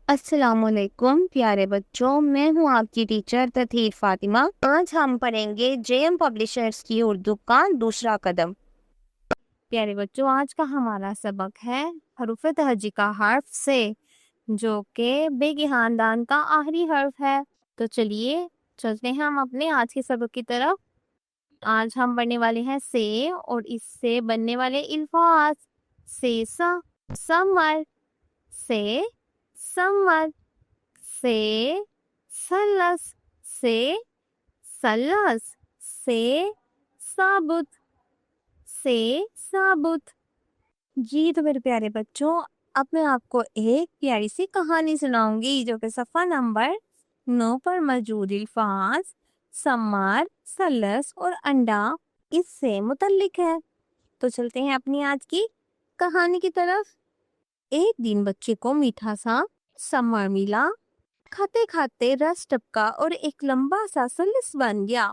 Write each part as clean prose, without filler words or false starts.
السلام علیکم پیارے بچوں، میں ہوں آپ کی ٹیچر تطہیر فاطمہ۔ آج ہم پڑھیں گے جے ایم پبلشرز کی اردو کا دوسرا قدم۔ پیارے بچوں، آج کا ہمارا سبق ہے حروف تہجی کا حرف سے، جو کہ بے کے خاندان کا آخری حرف ہے۔ تو چلیے چلتے ہیں ہم اپنے آج کے سبق کی طرف۔ آج ہم پڑھنے والے ہیں سے اور اس سے بننے والے الفاظ۔ سے سمر، سے سمر، سے سلس، سے سلس، سے ثابت، سے ثابت۔ جی تو میرے پیارے بچوں، اب میں آپ کو ایک پیاری سی کہانی سناؤں گی جو کہ صفحہ نمبر 9 پر موجود الفاظ سمر، سلس اور انڈا اس سے متعلق ہے۔ تو چلتے ہیں اپنی آج کی کہانی کی طرف۔ ایک دن بچے کو میٹھا سا سمر ملا، کھاتے کھاتے رس ٹپکا اور ایک لمبا سا سلس بن گیا۔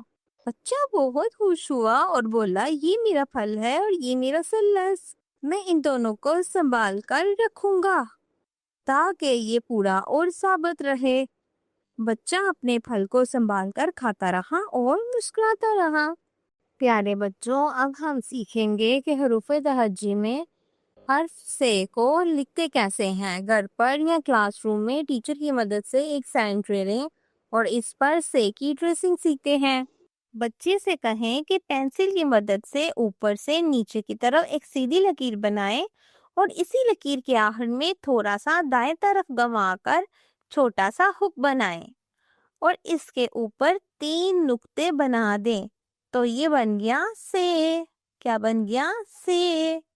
بچہ بہت خوش ہوا اور بولا، یہ میرا پھل ہے اور یہ میرا سلس، میں ان دونوں کو سنبھال کر رکھوں گا تاکہ یہ پورا اور ثابت رہے۔ بچہ اپنے پھل کو سنبھال کر کھاتا رہا اور مسکراتا رہا۔ پیارے بچوں، اب ہم سیکھیں گے کہ حروف تہجی میں حرف سے کو لکھتے کیسے ہیں۔ گھر پر یا کلاس روم میں ٹیچر کی مدد سے ایک سینٹری لیں اور اس پر سے کی ٹریسنگ سیکھتے ہیں۔ بچے سے کہیں کہ پینسل کی مدد سے اوپر سے نیچے کی طرف ایک سیدھی لکیر بنائیں اور اسی لکیر کے آخر میں تھوڑا سا دائیں طرف گھما کر چھوٹا سا ہک بنائیں اور اس کے اوپر 3 نقطے بنا دیں۔ تو یہ بن گیا سے۔ کیا بن گیا؟ سے۔